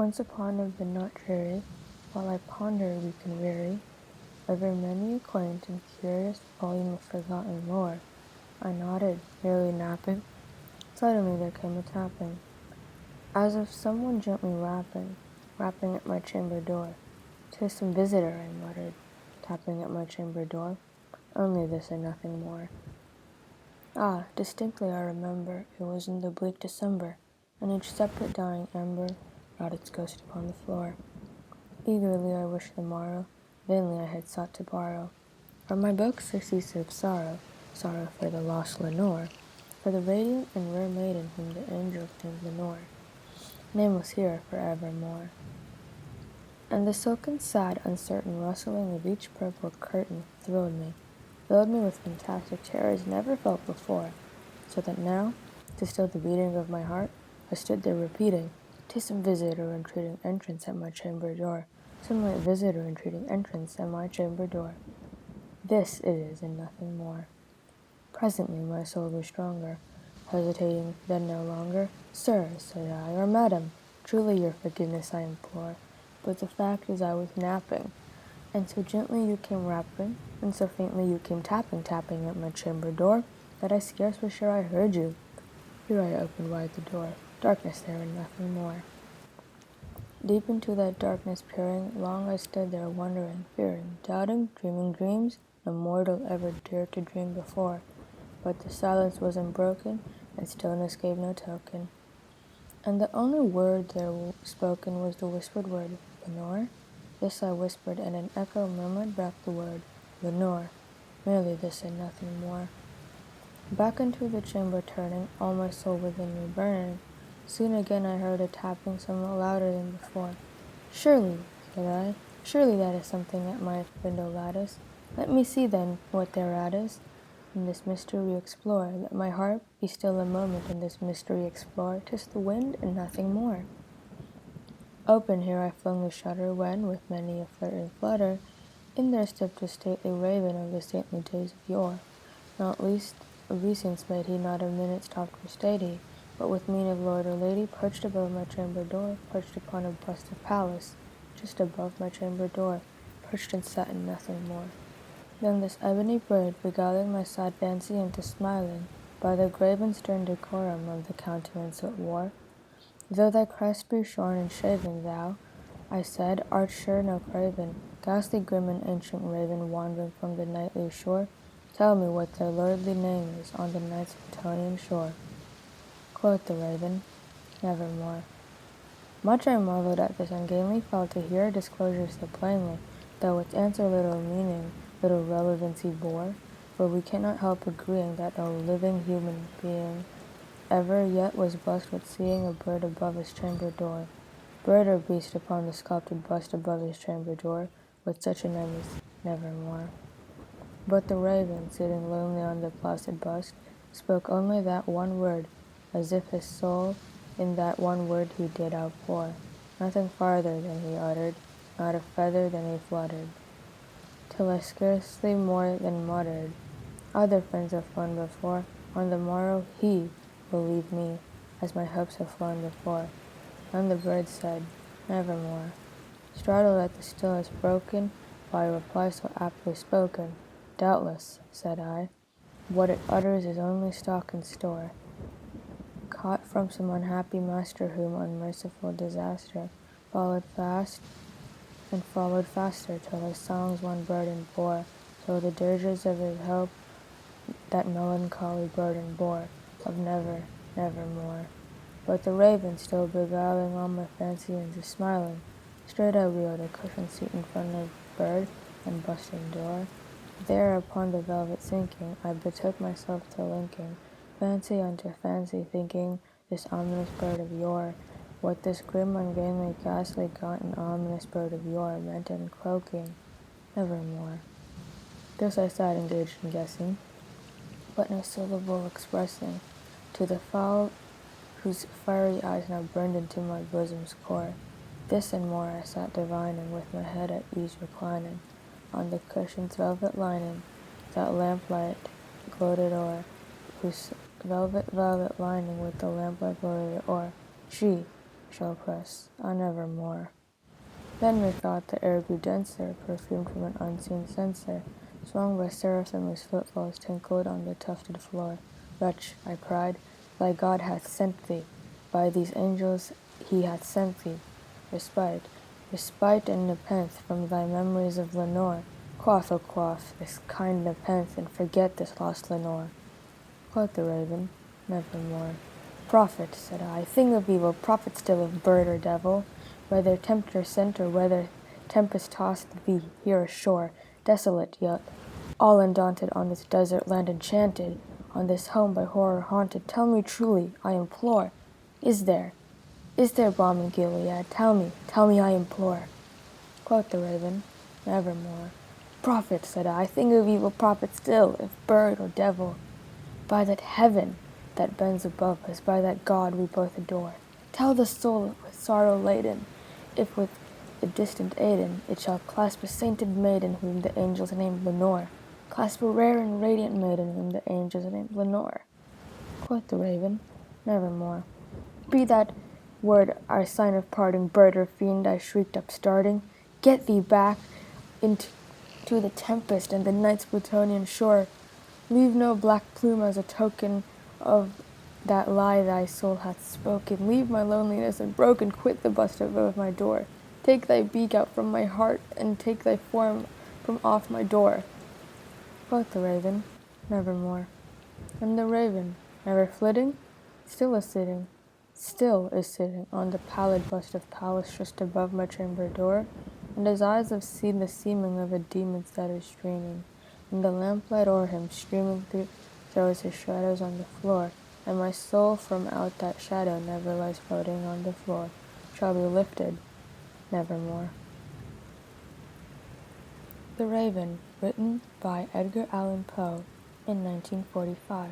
Once upon I've been not dreary, while I ponder weak and weary, over many a quaint and curious volume of forgotten lore. I nodded, merely napping. Suddenly there came a tapping, as of someone gently rapping at my chamber door. "'Tis some visitor," I muttered, tapping at my chamber door. Only this and nothing more. Ah, distinctly I remember, it was in the bleak December, and each separate dying ember wrought its ghost upon the floor. Eagerly I wished the morrow, vainly I had sought to borrow from my books a seasick sorrow, sorrow for the lost Lenore, for the radiant and rare maiden whom the angels named Lenore, nameless here for evermore. And the silken, sad, uncertain rustling of each purple curtain thrilled me with fantastic terrors never felt before, so that now, to still the beating of my heart, I stood there repeating, "'Tis some visitor entreating entrance at my chamber door, some light visitor entreating entrance at my chamber door. This it is and nothing more." Presently my soul grew stronger, hesitating then no longer. "Sir," said I, "or madam, truly your forgiveness I implore, but the fact is I was napping, and so gently you came rapping, and so faintly you came tapping at my chamber door, that I scarce was sure I heard you." Here I opened wide the door. Darkness there and nothing more. Deep into that darkness peering, long I stood there wondering, fearing, doubting, dreaming dreams no mortal ever dared to dream before. But the silence was unbroken, and stillness gave no token. And the only word there spoken was the whispered word, "Lenore?" This I whispered, and an echo murmured back the word, "Lenore." Merely this and nothing more. Back into the chamber turning, all my soul within me burning, soon again I heard a tapping somewhat louder than before. "Surely," said I, "surely that is something at my window lattice. Let me see then what thereat is, and this mystery explore. Let my heart be still a moment and this mystery explore. 'Tis the wind and nothing more." Open here I flung the shutter, when, with many a flirt and flutter, in there stepped a stately raven of the saintly days of yore. Not least obeisance made he, not a minute stopped or stayed he, but with mien of lord or lady, perched above my chamber door, perched upon a bust of Pallas, just above my chamber door, perched and sat and nothing more. Then this ebony bird, beguiling my sad fancy into smiling, by the grave and stern decorum of the countenance it wore, "Though thy crest be shorn and shaven, thou," I said, "art sure no craven, ghastly grim and ancient raven, wandering from the nightly shore. Tell me what thy lordly name is on the night's Plutonian shore." Quoth the raven, "Nevermore." Much I marveled at this ungainly fowl to hear disclosure so plainly, though its answer little meaning, little relevancy bore, for we cannot help agreeing that no living human being ever yet was blessed with seeing a bird above his chamber door, bird or beast upon the sculptured bust above his chamber door, with such a name as Nevermore. But the raven, sitting lonely on the placid bust, spoke only that one word, as if his soul in that one word he did outpour. Nothing farther than he uttered, not a feather than he fluttered, till I scarcely more than muttered, "Other friends have flown before, on the morrow he will leave me, as my hopes have flown before." Then the bird said, "Nevermore," startled at the stillness broken by a reply so aptly spoken. "Doubtless," said I, "what it utters is only stock and store, caught from some unhappy master whom unmerciful disaster followed fast and followed faster, till his songs one burden bore, till the dirges of his hope that melancholy burden bore, of never, nevermore." But the raven, still beguiling all my fancy into smiling, straight I wheeled a cushioned seat in front of bird and bust and door. There, upon the velvet sinking, I betook myself to linking fancy unto fancy, thinking this ominous bird of yore, what this grim, ungainly, ghastly, gaunt, and ominous bird of yore meant in croaking, "Nevermore." This I sat engaged in guessing, but no syllable expressing, to the fowl whose fiery eyes now burned into my bosom's core. This and more I sat divining, with my head at ease reclining on the cushion's velvet lining, that lamplight gloated o'er, whose velvet lining with the lamplight gloated o'er. She, shall press, nevermore. Then methought the air grew denser, perfumed from an unseen censer, swung by seraphim whose footfalls tinkled on the tufted floor. Wretch, I cried, thy God hath sent thee, by these angels he hath sent thee, respite, respite and nepenthe from thy memories of Lenore. Quaff, O quaff, this kind nepenthe, and forget this lost Lenore. Quoth the raven, nevermore. Prophet, said I, thing of evil, prophet still of bird or devil, whether tempter sent or whether tempest tossed thee here ashore, desolate yet all undaunted on this desert land enchanted, on this home by horror haunted, tell me truly, I implore, is there balm in Gilead? Tell me, I implore. Quoth the raven, nevermore. Prophet, said I, thing of evil, prophet still, if bird or devil, by that heaven that bends above us, by that God we both adore, tell the soul with sorrow laden, if with the distant Aidenn it shall clasp a sainted maiden whom the angels named Lenore, clasp a rare and radiant maiden whom the angels named Lenore. Quoth the raven, nevermore. Be that word our sign of parting, bird or fiend, I shrieked upstarting. Get thee back into the tempest and the night's Plutonian shore. Leave no black plume as a token of that lie thy soul hath spoken. Leave my loneliness unbroken, quit the bust above my door. Take thy beak out from my heart, and take thy form from off my door. Quoth the raven, nevermore. And the raven, never flitting, still is sitting on the pallid bust of Pallas just above my chamber door, and his eyes have seen the seeming of a demon's that is dreaming, and the lamplight o'er him streaming throws his shadows on the floor, and my soul from out that shadow never lies floating on the floor, shall be lifted, nevermore. The Raven, written by Edgar Allan Poe in 1945.